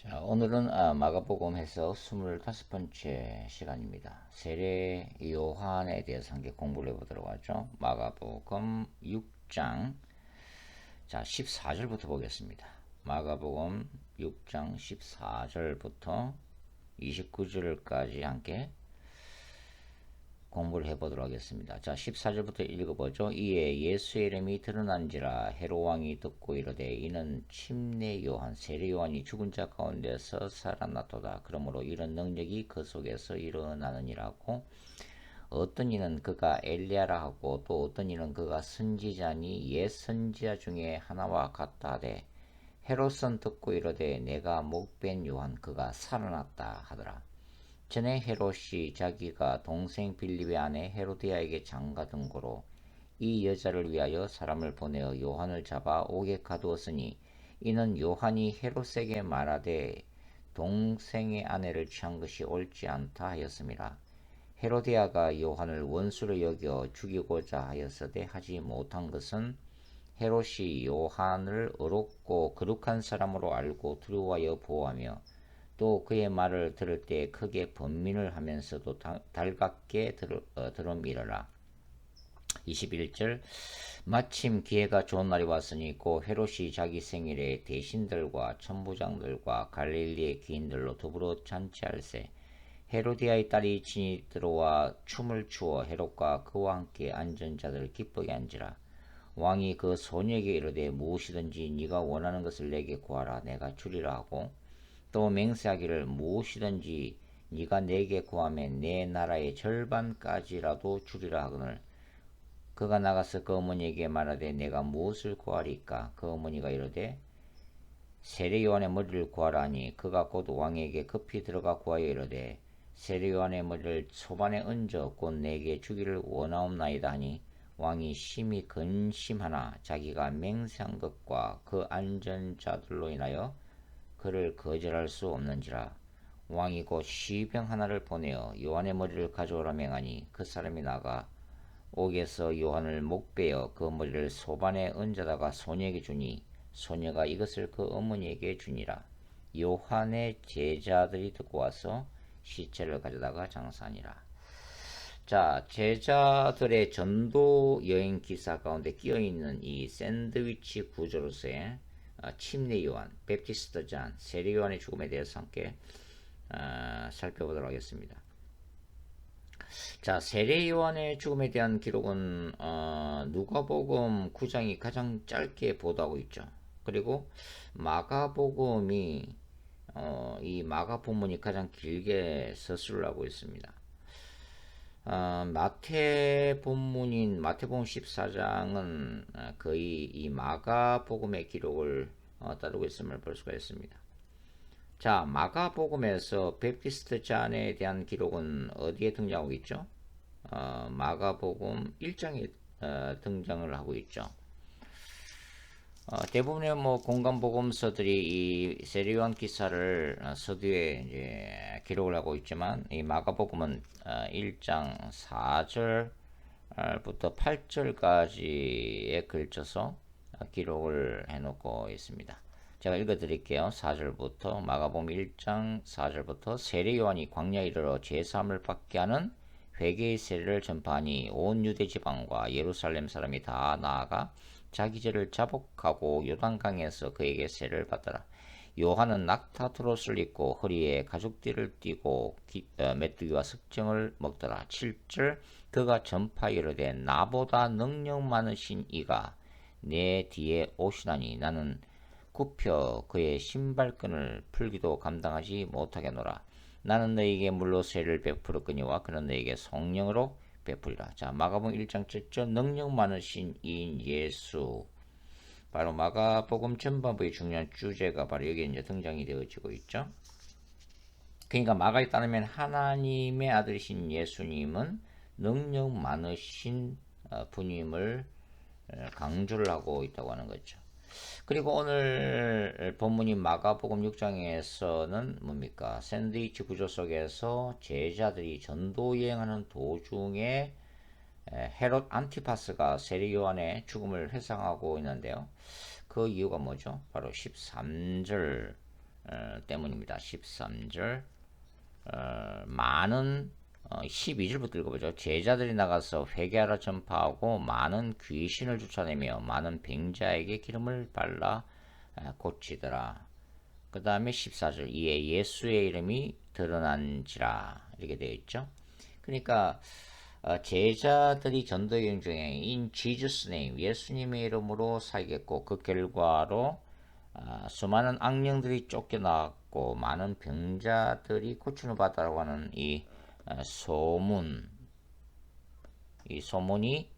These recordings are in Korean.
자, 오늘은 마가복음에서 25번째 시간입니다. 세례 요한에 대해서 함께 공부를 해보도록 하죠. 마가복음 6장, 자, 14절부터 보겠습니다. 마가복음 6장 14절부터 29절까지 함께 공부를 해보도록 하겠습니다. 자, 14절부터 읽어보죠. 이에 예수의 이름이 드러난지라 헤롯왕이 듣고 이르되 이는 침례 요한 세례 요한이 죽은 자 가운데서 살아났도다. 그러므로 이런 능력이 그 속에서 일어나느니라고. 어떤 이는 그가 엘리야라 하고 또 어떤 이는 그가 선지자니 옛 선지자 중에 하나와 같다 하되 헤롯은 듣고 이르되 내가 목벤 요한 그가 살아났다 하더라. 전에 헤롯이 자기가 동생 빌립의 아내 헤로디아에게 장가든 고로 이 여자를 위하여 사람을 보내어 요한을 잡아 옥에 가두었으니 이는 요한이 헤롯에게 말하되 동생의 아내를 취한 것이 옳지 않다 하였음이라. 헤로디아가 요한을 원수로 여겨 죽이고자 하였으되 하지 못한 것은 헤롯이 요한을 어렵고 거룩한 사람으로 알고 두려워하여 보호하며 또 그의 말을 들을 때 크게 번민을 하면서도 달갑게 들어밀어라. 21절 마침 기회가 좋은 날이 왔으니 곧 헤롯이 자기 생일에 대신들과 천부장들과 갈릴리의 귀인들로 더불어 잔치할세. 헤로디아의 딸이 진이 들어와 춤을 추어 헤롯과 그와 함께 앉은 자들을 기쁘게 한지라. 왕이 그 소녀에게 이르되 무엇이든지 네가 원하는 것을 내게 구하라 내가 주리라 하고 또 맹세하기를 무엇이든지 네가 내게 구하면 내 나라의 절반까지라도 주리라 하거늘. 그가 나가서 그 어머니에게 말하되 내가 무엇을 구하리까. 그 어머니가 이르되 세례 요한의 머리를 구하라 하니 그가 곧 왕에게 급히 들어가 구하여 이르되 세례 요한의 머리를 소반에 얹어 곧 내게 주기를 원하옵나이다 하니 왕이 심히 근심하나 자기가 맹세한 것과 그 안전자들로 인하여 그를 거절할 수 없는지라. 왕이 곧 시병 하나를 보내어 요한의 머리를 가져오라 명하니 그 사람이 나가 옥에서 요한을 목베어 그 머리를 소반에 얹어다가 소녀에게 주니 소녀가 이것을 그 어머니에게 주니라. 요한의 제자들이 듣고 와서 시체를 가져다가 장사하니라. 자, 제자들의 전도 여행 기사 가운데 끼어있는 이 샌드위치 구조로서의 침례 요한, 베프티스트 잔, 세례 요한의 죽음에 대해서 함께 살펴보도록 하겠습니다. 자, 세례 요한의 죽음에 대한 기록은 누가복음 9장이 가장 짧게 보도하고 있죠. 그리고 마가복음이 이 마가 본문이 가장 길게 서술을 하고 있습니다. 마태 본문인 마태복음 14장은 거의 이 마가복음의 기록을 따르고 있음을 볼 수가 있습니다. 자, 마가복음에서 베프티스트 잔에 대한 기록은 어디에 등장하고 있죠? 마가복음 1장에 등장을 하고 있죠. 대부분의 공간 복음서들이 이 세례요한 기사를 서두에 이제 기록을 하고 있지만 이 마가복음은 1장 4절부터 8절까지에 걸쳐서 기록을 해놓고 있습니다. 제가 읽어드릴게요. 4절부터 마가복음 1장 4절부터 세례요한이 광야에 이르러 제사함을 받게 하는 회개의 세례를 전파하니 온 유대 지방과 예루살렘 사람이 다 나아가 자기 죄를 자복하고 요단강에서 그에게 세례를 받더라. 요한은 낙타트롯을 입고 허리에 가죽띠를 띠고 메뚜기와 석정을 먹더라. 7절 그가 전파 이르되 나보다 능력 많으신 이가 내 뒤에 오시나니 나는 굽혀 그의 신발끈을 풀기도 감당하지 못하겠노라. 나는 너에게 물로 세를 베풀었거니와 그는 너에게 성령으로 베풀리라. 자, 마가복음 1장 7절 능력 많으신 이인 예수. 바로 마가복음 전반부의 중요한 주제가 바로 여기 이제 등장이 되어지고 있죠. 그러니까 마가에 따르면 하나님의 아들이신 예수님은 능력 많으신 분임을 강조를 하고 있다고 하는 거죠. 그리고 오늘 본문인 마가복음 6장에서는 뭡니까? 샌드위치 구조 속에서 제자들이 전도 여행하는 도중에 헤롯 안티파스가 세례 요한의 죽음을 회상하고 있는데요. 그 이유가 뭐죠? 바로 13절 때문입니다. 13절 많은 12절부터 읽어보죠. 제자들이 나가서 회개하라 전파하고 많은 귀신을 쫓아내며 많은 병자에게 기름을 발라 고치더라. 그 다음에 14절 이에 예수의 이름이 드러난지라 이렇게 되어 있죠. 그러니까 제자들이 전도여행 중에 in Jesus name 예수님의 이름으로 사겠고 그 결과로 수많은 악령들이 쫓겨나갔고 많은 병자들이 고침을 받았다고 하는 이 소문, 이 소문이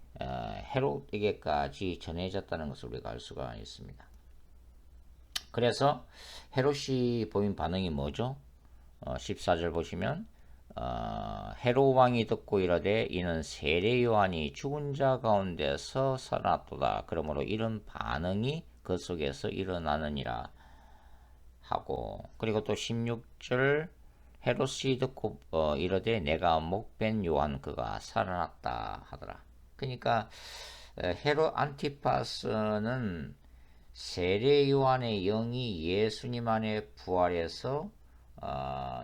헤롯에게까지 전해졌다는 것을 우리가 알 수가 있습니다. 그래서 헤롯이 보인 반응이 뭐죠? 14절 보시면 헤롯 왕이 듣고 이르되 이는 세례 요한이 죽은 자 가운데서 살아났도다. 그러므로 이런 반응이 그 속에서 일어나느니라 하고, 그리고 또 16절 헤롯이 듣고 이르되 내가 목벤 요한 그가 살아났다 하더라. 그러니까 헤롯 안티파스는 세례 요한의 영이 예수님 안에 부활해서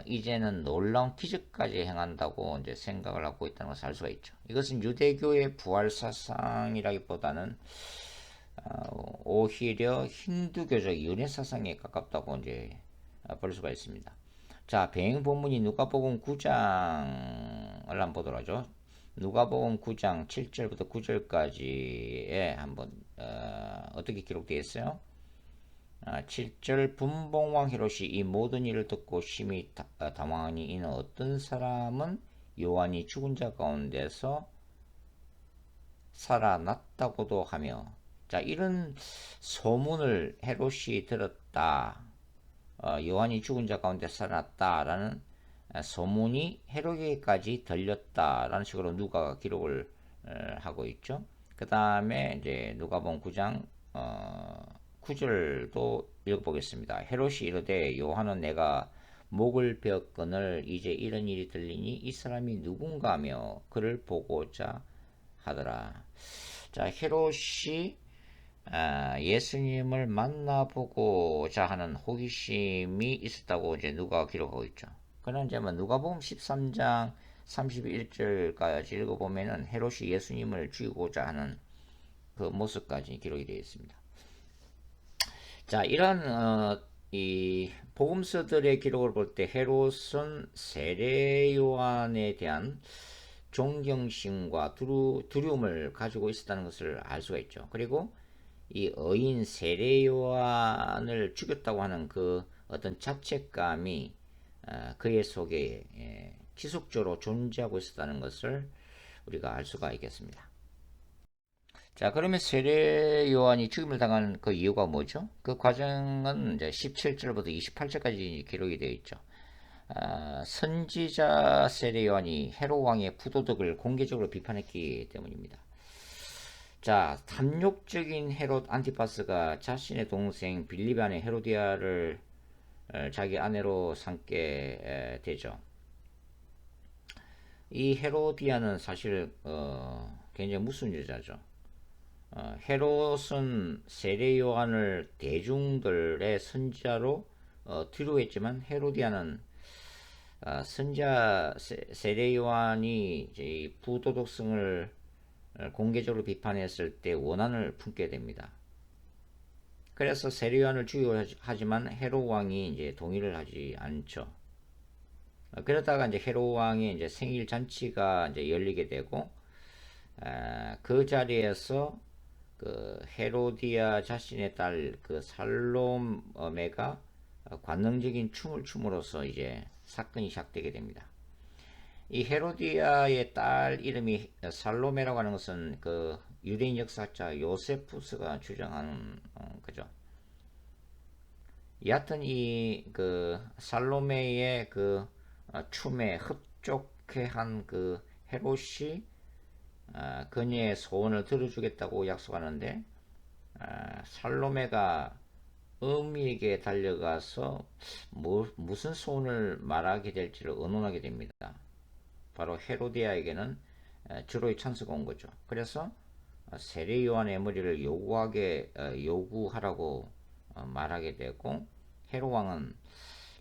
이제는 놀라운 기적까지 행한다고 이제 생각을 하고 있다는 것을 알 수가 있죠. 이것은 유대교의 부활 사상이라기보다는 오히려 힌두교적 윤회 사상에 가깝다고 이제 볼 수가 있습니다. 자, 배행 본문이 누가복음 9장을 한번 보도록 하죠. 누가복음 9장 7절부터 9절까지에 한번 어떻게 기록되어 있어요? 7절 분봉왕 헤롯이 이 모든 일을 듣고 심히 당황하니 이는 어떤 사람은 요한이 죽은 자 가운데서 살아났다고도 하며, 자, 이런 소문을 헤롯이 들었다. 요한이 죽은 자 가운데 살아났다라는 소문이 헤롯에게까지 들렸다라는 식으로 누가가 기록을 하고 있죠. 그 다음에 이제 누가복음 9장 9절도 읽어보겠습니다. 헤롯이 이르되 요한은 내가 목을 베었거늘 이제 이런 일이 들리니 이 사람이 누군가 하며 그를 보고자 하더라. 자, 헤롯이 예수님을 만나보고자 하는 호기심이 있었다고 이제 누가 기록하고 있죠. 그런 이제 누가복음 13장 31절까지 읽어보면은 헤롯이 예수님을 죽이고자 하는 그 모습까지 기록이 되어 있습니다. 자, 이런 이 복음서들의 기록을 볼 때 헤롯은 세례 요한에 대한 존경심과 두려움을 가지고 있었다는 것을 알 수가 있죠. 그리고 이 어인 세례 요한을 죽였다고 하는 그 어떤 자책감이 그의 속에 지속적으로 존재하고 있었다는 것을 우리가 알 수가 있겠습니다. 자, 그러면 세례 요한이 죽임을 당한 그 이유가 뭐죠? 그 과정은 이제 17절부터 28절까지 기록이 되어 있죠. 선지자 세례 요한이 헤롯 왕의 부도덕을 공개적으로 비판했기 때문입니다. 자, 탐욕적인 헤롯 안티파스가 자신의 동생 빌립 안의 헤로디아를 자기 아내로 삼게 되죠. 이 헤로디아는 사실 굉장히 무서운 여자죠. 헤롯은 세례 요한을 대중들의 선지자로 두려워했지만 헤로디아는 선지자 세례 요한이 이제 부도덕성을 공개적으로 비판했을 때 원한을 품게 됩니다. 그래서 세례 요한을 죽이려 하지만 헤롯 왕이 이제 동의를 하지 않죠. 그러다가 이제 헤롯 왕의 이제 생일 잔치가 이제 열리게 되고 그 자리에서 그 헤로디아 자신의 딸 그 살로메가 관능적인 춤을 춤으로써 이제 사건이 시작되게 됩니다. 이 헤로디아의 딸 이름이 살로메라고 하는 것은 그 유대인 역사자 요세푸스가 주장하는 거죠. 여하튼 이 그 살로메의 그 춤에 흡족해한 그 헤롯이 그녀의 소원을 들어주겠다고 약속하는데 살로메가 어미에게 달려가서 무슨 소원을 말하게 될지를 의논하게 됩니다. 바로 헤로디아에게는 주로의 찬스가 온 거죠. 그래서 세례 요한의 머리를 요구하라고 말하게 되고 헤롯 왕은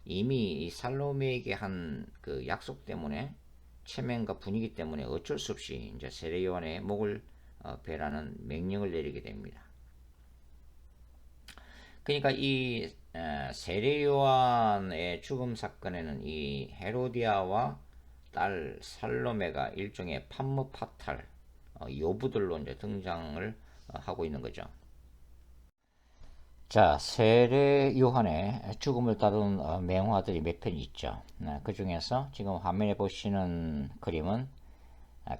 이미 이 살로메에게 한 그 약속 때문에 체면과 분위기 때문에 어쩔 수 없이 이제 세례 요한의 목을 베라는 명령을 내리게 됩니다. 그러니까 이 세례 요한의 죽음 사건에는 이 헤로디아와 딸 살로메가 일종의 판무 파탈 요부들로 이제 등장을 하고 있는 거죠. 자, 세례 요한의 죽음을 다룬 명화들이 몇 편 있죠. 그 중에서 지금 화면에 보시는 그림은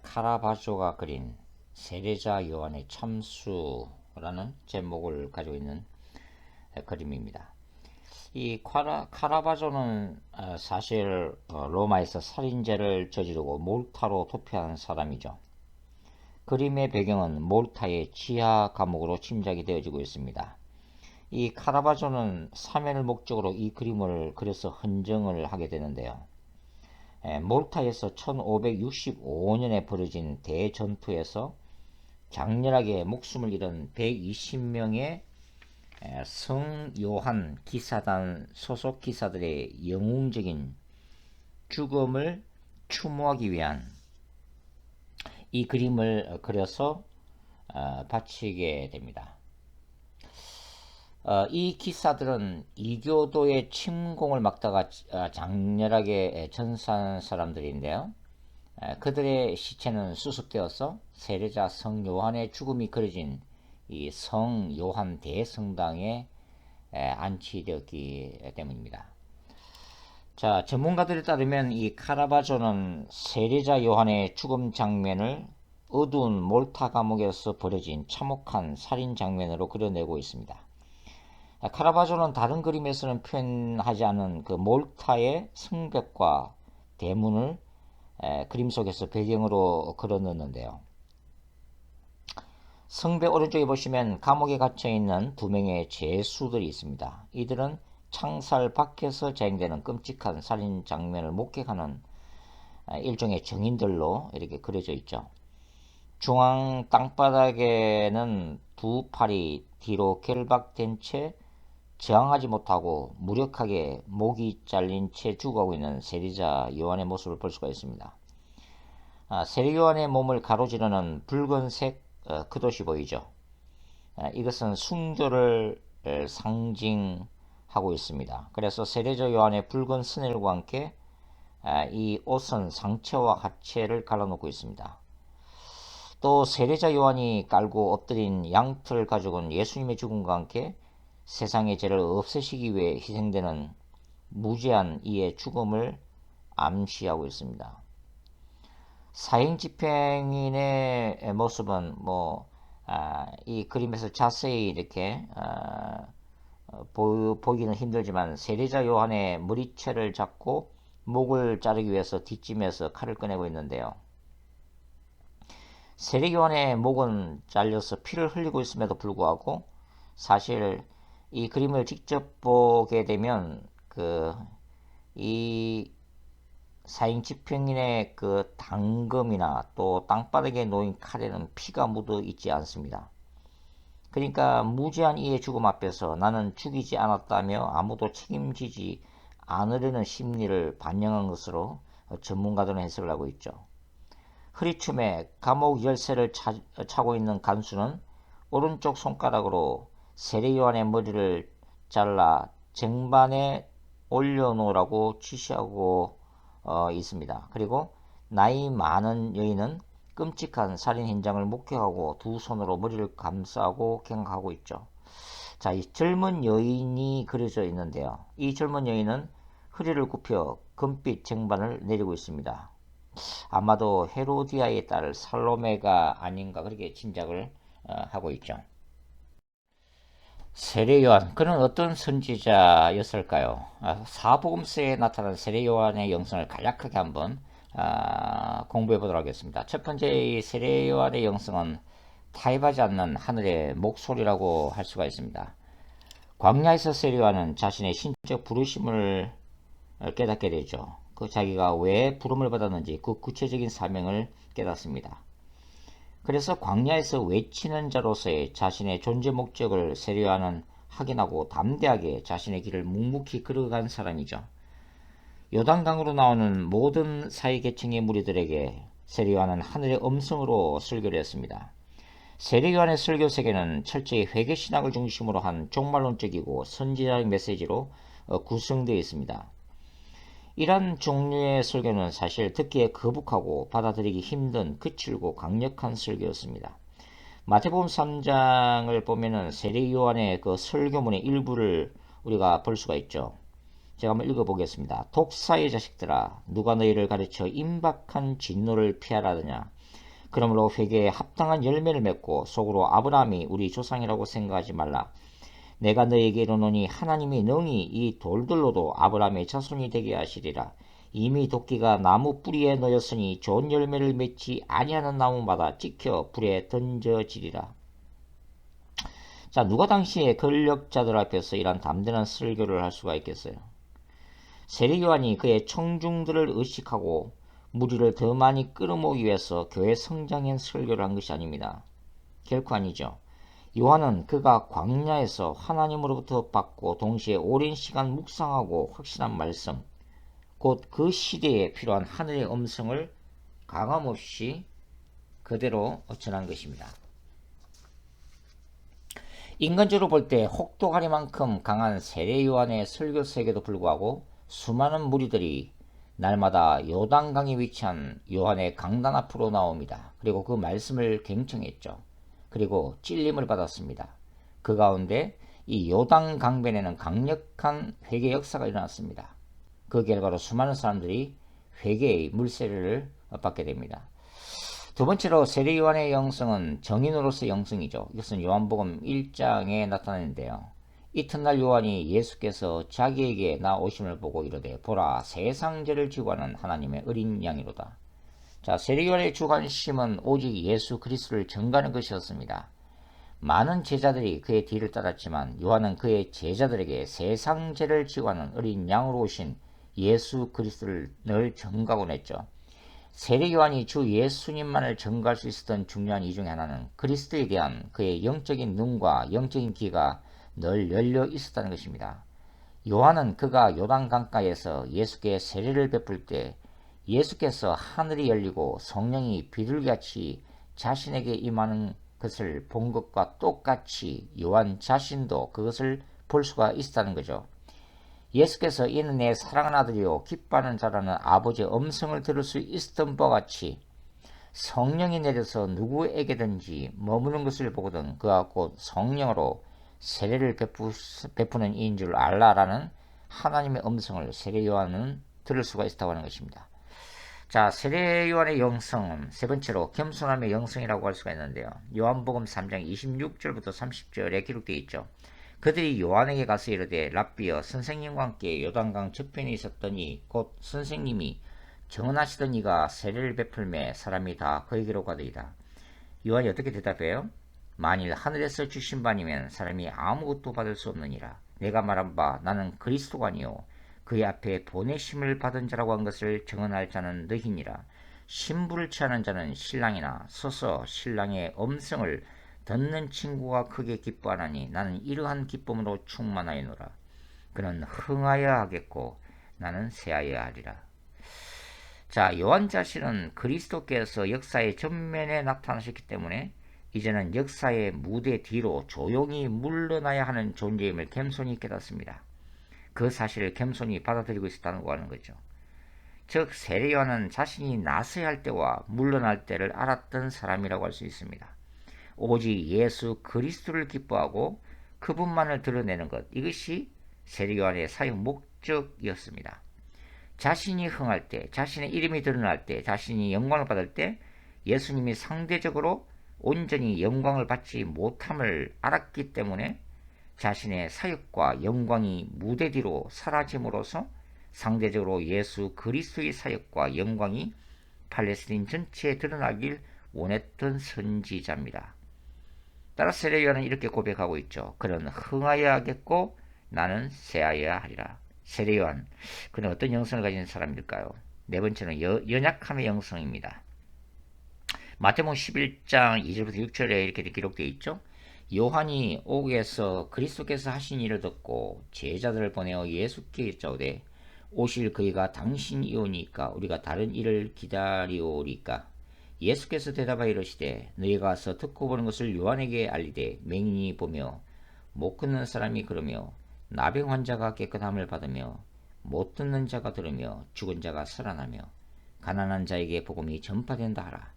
카라바조가 그린 세례자 요한의 참수라는 제목을 가지고 있는 그림입니다. 이 카라바조는 사실 로마에서 살인죄를 저지르고 몰타로 도피한 사람이죠. 그림의 배경은 몰타의 지하 감옥으로 짐작이 되어지고 있습니다. 이 카라바조는 사면을 목적으로 이 그림을 그려서 헌정을 하게 되는데요. 몰타에서 1565년에 벌어진 대전투에서 장렬하게 목숨을 잃은 120명의 성 요한 기사단 소속 기사들의 영웅적인 죽음을 추모하기 위한 이 그림을 그려서 바치게 됩니다. 이 기사들은 이교도의 침공을 막다가 장렬하게 전사한 사람들인데요. 그들의 시체는 수습되어서 세례자 성 요한의 죽음이 그려진 이 성 요한 대성당에 안치되었기 때문입니다. 자, 전문가들에 따르면 이 카라바조는 세례자 요한의 죽음 장면을 어두운 몰타 감옥에서 벌어진 참혹한 살인 장면으로 그려내고 있습니다. 카라바조는 다른 그림에서는 표현하지 않은 그 몰타의 성벽과 대문을 그림 속에서 배경으로 그려넣는데요. 성벽 오른쪽에 보시면 감옥에 갇혀있는 두 명의 죄수들이 있습니다. 이들은 창살 밖에서 자행되는 끔찍한 살인 장면을 목격하는 일종의 증인들로 이렇게 그려져 있죠. 중앙 땅바닥에는 두 팔이 뒤로 결박된 채 저항하지 못하고 무력하게 목이 잘린 채 죽어가고 있는 세례자 요한의 모습을 볼 수가 있습니다. 세례 요한의 몸을 가로지르는 붉은색 그돛이 보이죠. 이것은 순교를 상징하고 있습니다. 그래서 세례자 요한의 붉은 스넬과 함께 이 옷은 상체와 하체를 갈라놓고 있습니다. 또 세례자 요한이 깔고 엎드린 양털 가죽은 예수님의 죽음과 함께 세상의 죄를 없애시기 위해 희생되는 무죄한 이의 죽음을 암시하고 있습니다. 사형 집행인의 모습은 이 그림에서 자세히 이렇게 보기는 힘들지만 세례자 요한의 머리채를 잡고 목을 자르기 위해서 뒷짐에서 칼을 꺼내고 있는데요. 세례 요한의 목은 잘려서 피를 흘리고 있음에도 불구하고 사실 이 그림을 직접 보게 되면 이 사형 집행인의 그 당금이나 또 땅바닥에 놓인 칼에는 피가 묻어 있지 않습니다. 그러니까 무죄한 이의 죽음 앞에서 나는 죽이지 않았다며 아무도 책임지지 않으려는 심리를 반영한 것으로 전문가들은 해석을 하고 있죠. 허리춤에 감옥 열쇠를 차고 있는 간수는 오른쪽 손가락으로 세례 요한의 머리를 잘라 쟁반에 올려놓으라고 지시하고 있습니다. 그리고 나이 많은 여인은 끔찍한 살인 현장을 목격하고 두 손으로 머리를 감싸고 경악하고 있죠. 자, 이 젊은 여인이 그려져 있는데요. 이 젊은 여인은 허리를 굽혀 금빛 쟁반을 내리고 있습니다. 아마도 헤로디아의 딸 살로메가 아닌가 그렇게 짐작을 하고 있죠. 세례 요한, 그는 어떤 선지자였을까요? 사복음서에 나타난 세례 요한의 영성을 간략하게 한번 공부해 보도록 하겠습니다. 첫 번째 세례 요한의 영성은 타협하지 않는 하늘의 목소리라고 할 수가 있습니다. 광야에서 세례 요한은 자신의 신적 부르심을 깨닫게 되죠. 그 자기가 왜 부름을 받았는지 그 구체적인 사명을 깨닫습니다. 그래서 광야에서 외치는 자로서의 자신의 존재 목적을 세례 요한은 확인하고 담대하게 자신의 길을 묵묵히 걸어간 사람이죠. 요단강으로 나오는 모든 사회계층의 무리들에게 세례요한은 하늘의 음성으로 설교를 했습니다. 세례요한의 설교 세계는 철저히 회개신학을 중심으로 한 종말론적이고 선지자적 메시지로 구성되어 있습니다. 이런 종류의 설교는 사실 듣기에 거북하고 받아들이기 힘든 거칠고 강력한 설교였습니다. 마태복음 3장을 보면은 세례요한의 그 설교문의 일부를 우리가 볼 수가 있죠. 제가 한번 읽어보겠습니다. 독사의 자식들아, 누가 너희를 가르쳐 임박한 진노를 피하라느냐. 그러므로 회개에 합당한 열매를 맺고 속으로 아브라함이 우리 조상이라고 생각하지 말라. 내가 너에게 이르노니 하나님이 능히 이 돌들로도 아브라함의 자손이 되게 하시리라. 이미 도끼가 나무 뿌리에 놓였으니 좋은 열매를 맺지 아니하는 나무마다 찍혀 불에 던져지리라. 자, 누가 당시에 권력자들 앞에서 이런 담대한 설교를 할 수가 있겠어요? 세례요한이 그의 청중들을 의식하고 무리를 더 많이 끌어모으기 위해서 교회 성장의 설교를 한 것이 아닙니다. 결코 아니죠. 요한은 그가 광야에서 하나님으로부터 받고 동시에 오랜 시간 묵상하고 확신한 말씀, 곧 그 시대에 필요한 하늘의 음성을 가감없이 그대로 전한 것입니다. 인간적으로 볼 때 혹독하리만큼 강한 세례 요한의 설교 세계도 불구하고 수많은 무리들이 날마다 요단강에 위치한 요한의 강단 앞으로 나옵니다. 그리고 그 말씀을 경청했죠. 그리고 찔림을 받았습니다. 그 가운데 이 요단 강변에는 강력한 회개 역사가 일어났습니다. 그 결과로 수많은 사람들이 회개의 물세례를 받게 됩니다. 두 번째로 세례 요한의 영성은 정인으로서의 영성이죠. 이것은 요한복음 1장에 나타나는데요. 이튿날 요한이 예수께서 자기에게 나오심을 보고 이르되 보라 세상죄를 지고 하는 하나님의 어린 양이로다. 자, 세례 요한의 주관심은 오직 예수 그리스도를 전가하는 것이었습니다. 많은 제자들이 그의 뒤를 따랐지만 요한은 그의 제자들에게 세상죄를 지고 하는 어린 양으로 오신 예수 그리스도를 늘 전가하곤 했죠. 세례 요한이 주 예수님만을 전가할 수 있었던 중요한 이유 중에 하나는 그리스도에 대한 그의 영적인 눈과 영적인 귀가 늘 열려 있었다는 것입니다. 요한은 그가 요단 강가에서 예수께 세례를 베풀 때 예수께서 하늘이 열리고 성령이 비둘기같이 자신에게 임하는 것을 본 것과 똑같이 요한 자신도 그것을 볼 수가 있었다는 거죠. 예수께서 이는 내 사랑하는 아들이요 기뻐하는 자라는 아버지의 음성을 들을 수 있었던 바와 같이 성령이 내려서 누구에게든지 머무는 것을 보거든 그가 곧 성령으로 세례를 베푸는 이인 줄 알라라는 하나님의 음성을 세례 요한은 들을 수가 있다고 하는 것입니다. 자, 세례 요한의 영성은 세 번째로 겸손함의 영성이라고 할 수가 있는데요. 요한복음 3장 26절부터 30절에 기록되어 있죠. 그들이 요한에게 가서 이르되 랍비여 선생님과 함께 요단강 저편에 있었더니 곧 선생님이 정언하시던 이가 세례를 베풀매 사람이 다 그에게로 가더이다. 요한이 어떻게 대답해요? 만일 하늘에서 주신 바니면 사람이 아무것도 받을 수 없느니라. 내가 말한 바 나는 그리스도가 아니요 그의 앞에 보내심을 받은 자라고 한 것을 정언할 자는 너희니라. 신부를 취하는 자는 신랑이나 서서 신랑의 음성을 듣는 친구가 크게 기뻐하나니 나는 이러한 기쁨으로 충만하여노라. 그는 흥하여야 하겠고 나는 새하여야 하리라. 자, 요한 자신은 그리스도께서 역사의 전면에 나타나셨기 때문에 이제는 역사의 무대 뒤로 조용히 물러나야 하는 존재임을 겸손히 깨닫습니다. 그 사실을 겸손히 받아들이고 있었다고 하는 거죠. 즉 세례 요한은 자신이 나서야 할 때와 물러날 때를 알았던 사람이라고 할 수 있습니다. 오직 예수 그리스도를 기뻐하고 그분만을 드러내는 것, 이것이 세례 요한의 사역 목적이었습니다. 자신이 흥할 때, 자신의 이름이 드러날 때, 자신이 영광을 받을 때 예수님이 상대적으로 온전히 영광을 받지 못함을 알았기 때문에 자신의 사역과 영광이 무대 뒤로 사라짐으로써 상대적으로 예수 그리스도의 사역과 영광이 팔레스타인 전체에 드러나길 원했던 선지자입니다. 따라 세례 요한은 이렇게 고백하고 있죠. 그는 흥하여야 하겠고 나는 새하여야 하리라. 세례 요한, 그는 어떤 영성을 가진 사람일까요? 네 번째는 연약함의 영성입니다. 마태복음 11장 2절부터 6절에 이렇게 기록되어 있죠. 요한이 옥에서 그리스도께서 하신 일을 듣고 제자들을 보내어 예수께 여짜오되 오실 그이가 당신이오니까 우리가 다른 일을 기다리오리까. 예수께서 대답하여 이르시되 너희가 가서 듣고 보는 것을 요한에게 알리되 맹인이 보며 못 걷는 사람이 걸으며 나병 환자가 깨끗함을 받으며 못 듣는 자가 들으며 죽은 자가 살아나며 가난한 자에게 복음이 전파된다 하라.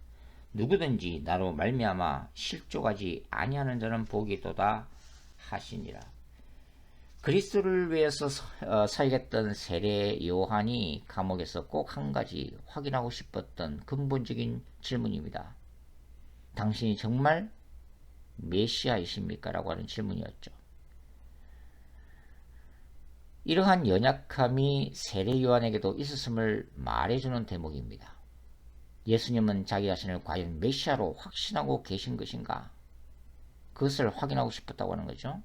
누구든지 나로 말미암아 실족하지 아니하는 자는 복이 있도다 하시니라. 그리스도를 위해서 살겠던 세례 요한이 감옥에서 꼭 한 가지 확인하고 싶었던 근본적인 질문입니다. 당신이 정말 메시아이십니까? 라고 하는 질문이었죠. 이러한 연약함이 세례 요한에게도 있었음을 말해주는 대목입니다. 예수님은 자기 자신을 과연 메시아로 확신하고 계신 것인가? 그것을 확인하고 싶었다고 하는 거죠.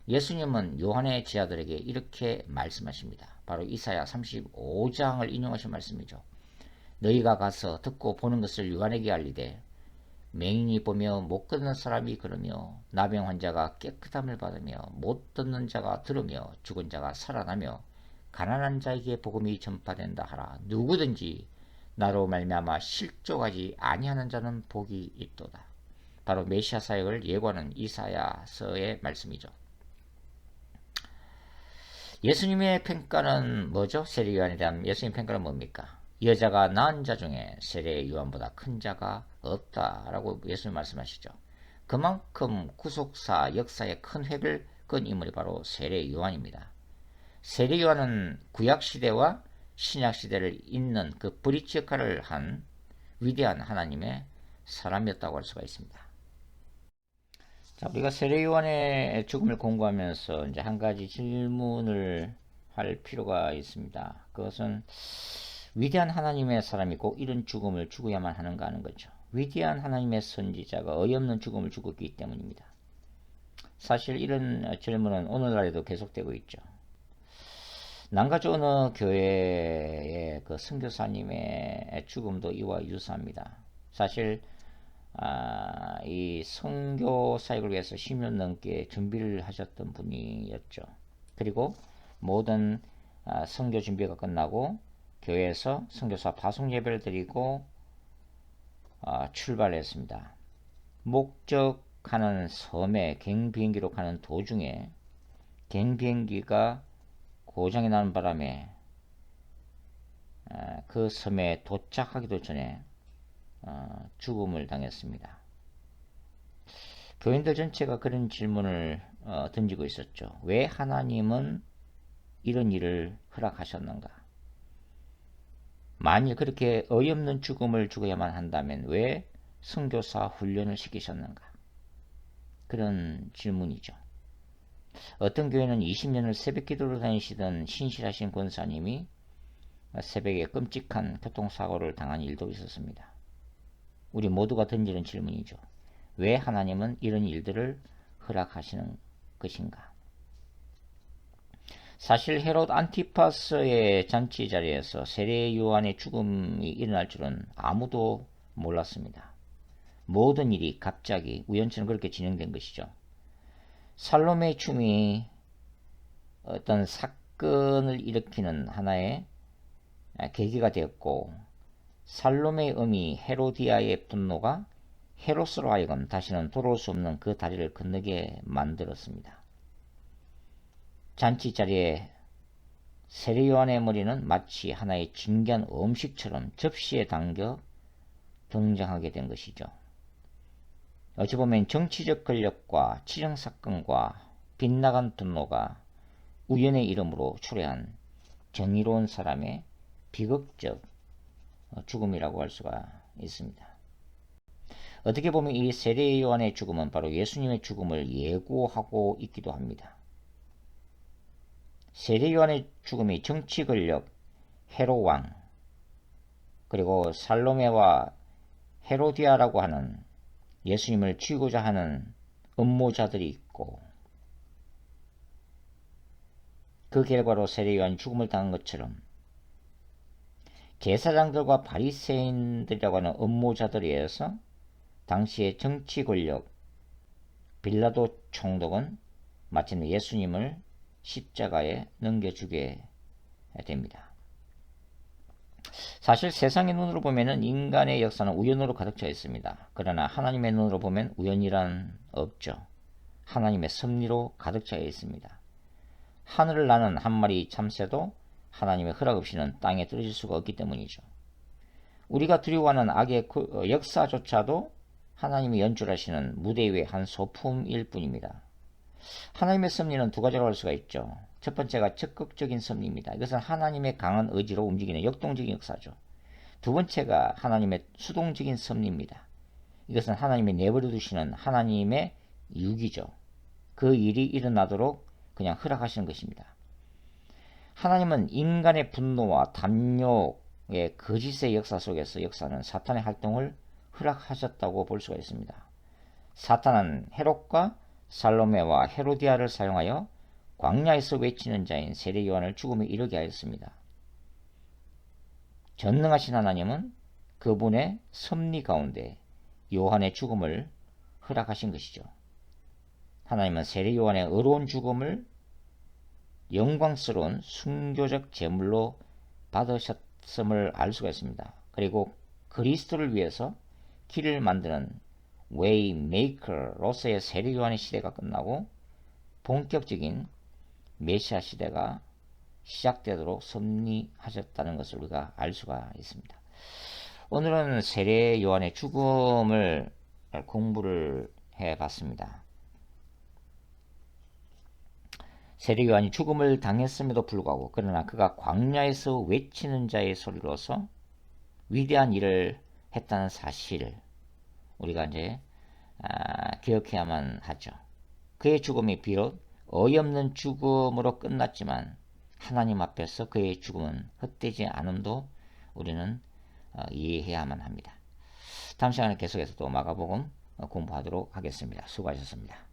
예수님은 요한의 제자들에게 이렇게 말씀하십니다. 바로 이사야 35장을 인용하신 말씀이죠. 너희가 가서 듣고 보는 것을 요한에게 알리되 맹인이 보며 못 걷는 사람이 걸으며 나병 환자가 깨끗함을 받으며 못 듣는 자가 들으며 죽은 자가 살아나며 가난한 자에게 복음이 전파된다 하라. 누구든지 나로 말미암아 실족하지 아니하는 자는 복이 있도다. 바로 메시아 사역을 예고하는 이사야서의 말씀이죠. 예수님의 평가는 뭐죠? 세례 요한에 대한 예수님 평가는 뭡니까? 여자가 낳은 자 중에 세례 요한보다 큰 자가 없다라고 예수님 말씀하시죠. 그만큼 구속사 역사에 큰 획을 그은 인물이 바로 세례 요한입니다. 세례 요한은 구약시대와 신약시대를 잇는 그 브릿지 역할을 한 위대한 하나님의 사람이었다고 할 수가 있습니다. 자, 우리가 세례 요한의 죽음을 공부하면서 이제 한 가지 질문을 할 필요가 있습니다. 그것은 위대한 하나님의 사람이 꼭 이런 죽음을 죽어야만 하는가 하는 거죠. 위대한 하나님의 선지자가 어이없는 죽음을 죽었기 때문입니다. 사실 이런 질문은 오늘날에도 계속되고 있죠. 남가주 어느 교회의 그 선교사님의 죽음도 이와 유사합니다. 사실 이 선교 사역을 위해서 10년 넘게 준비를 하셨던 분이었죠. 그리고 모든 선교 준비가 끝나고 교회에서 선교사 파송 예배를 드리고 출발했습니다. 목적하는 섬에 갱비행기로 가는 도중에 갱비행기가 고장이 나는 바람에 그 섬에 도착하기도 전에 죽음을 당했습니다. 교인들 전체가 그런 질문을 던지고 있었죠. 왜 하나님은 이런 일을 허락하셨는가? 만일 그렇게 어이없는 죽음을 죽어야만 한다면 왜 선교사 훈련을 시키셨는가? 그런 질문이죠. 어떤 교회는 20년을 새벽 기도를 다니시던 신실하신 권사님이 새벽에 끔찍한 교통사고를 당한 일도 있었습니다. 우리 모두가 던지는 질문이죠. 왜 하나님은 이런 일들을 허락하시는 것인가? 사실 헤롯 안티파스의 잔치 자리에서 세례 요한의 죽음이 일어날 줄은 아무도 몰랐습니다. 모든 일이 갑자기 우연처럼 그렇게 진행된 것이죠. 살로메 춤이 어떤 사건을 일으키는 하나의 계기가 되었고, 살로메의 음이 헤로디아의 분노가 헤롯으로 하여금 다시는 돌아올 수 없는 그 다리를 건너게 만들었습니다. 잔치 자리에 세례 요한의 머리는 마치 하나의 진귀한 음식처럼 접시에 담겨 등장하게 된 것이죠. 어찌 보면 정치적 권력과 치정사건과 빗나간 분노가 우연의 이름으로 초래한 정의로운 사람의 비극적 죽음이라고 할 수가 있습니다. 어떻게 보면 이 세례 요한의 죽음은 바로 예수님의 죽음을 예고하고 있기도 합니다. 세례 요한의 죽음이 정치 권력, 헤롯 왕, 그리고 살로메와 헤로디아라고 하는 예수님을 죽이고자 하는 음모자들이 있고, 그 결과로 세례 요한이 죽음을 당한 것처럼 제사장들과 바리새인들이라고 하는 음모자들에 의해서 당시의 정치 권력, 빌라도 총독은 마침내 예수님을 십자가에 넘겨주게 됩니다. 사실 세상의 눈으로 보면 인간의 역사는 우연으로 가득 차 있습니다. 그러나 하나님의 눈으로 보면 우연이란 없죠. 하나님의 섭리로 가득 차 있습니다. 하늘을 나는 한 마리 참새도 하나님의 허락 없이는 땅에 떨어질 수가 없기 때문이죠. 우리가 두려워하는 악의 역사조차도 하나님이 연출하시는 무대 위의 한 소품일 뿐입니다. 하나님의 섭리는 두 가지로 할 수가 있죠. 첫 번째가 적극적인 섭리입니다. 이것은 하나님의 강한 의지로 움직이는 역동적인 역사죠. 두 번째가 하나님의 수동적인 섭리입니다. 이것은 하나님이 내버려 두시는 하나님의 유기죠. 그 일이 일어나도록 그냥 허락하시는 것입니다. 하나님은 인간의 분노와 담욕의 거짓의 역사 속에서 역사는 사탄의 활동을 허락하셨다고 볼 수가 있습니다. 사탄은 헤롯과 살로메와 헤로디아를 사용하여 광야에서 외치는 자인 세례 요한을 죽음에 이르게 하였습니다. 전능하신 하나님은 그분의 섭리 가운데 요한의 죽음을 허락하신 것이죠. 하나님은 세례 요한의 의로운 죽음을 영광스러운 순교적 제물로 받으셨음을 알 수가 있습니다. 그리고 그리스도를 위해서 길을 만드는 웨이메이커로서의 세례 요한의 시대가 끝나고 본격적인 메시아 시대가 시작되도록 섭리하셨다는 것을 우리가 알 수가 있습니다. 오늘은 세례 요한의 죽음을 공부를 해봤습니다. 세례 요한이 죽음을 당했음에도 불구하고 그러나 그가 광야에서 외치는 자의 소리로서 위대한 일을 했다는 사실을 우리가 이제 기억해야만 하죠. 그의 죽음이 비록 어이없는 죽음으로 끝났지만 하나님 앞에서 그의 죽음은 헛되지 않음도 우리는 이해해야만 합니다. 다음 시간에 계속해서 또 마가복음 공부하도록 하겠습니다. 수고하셨습니다.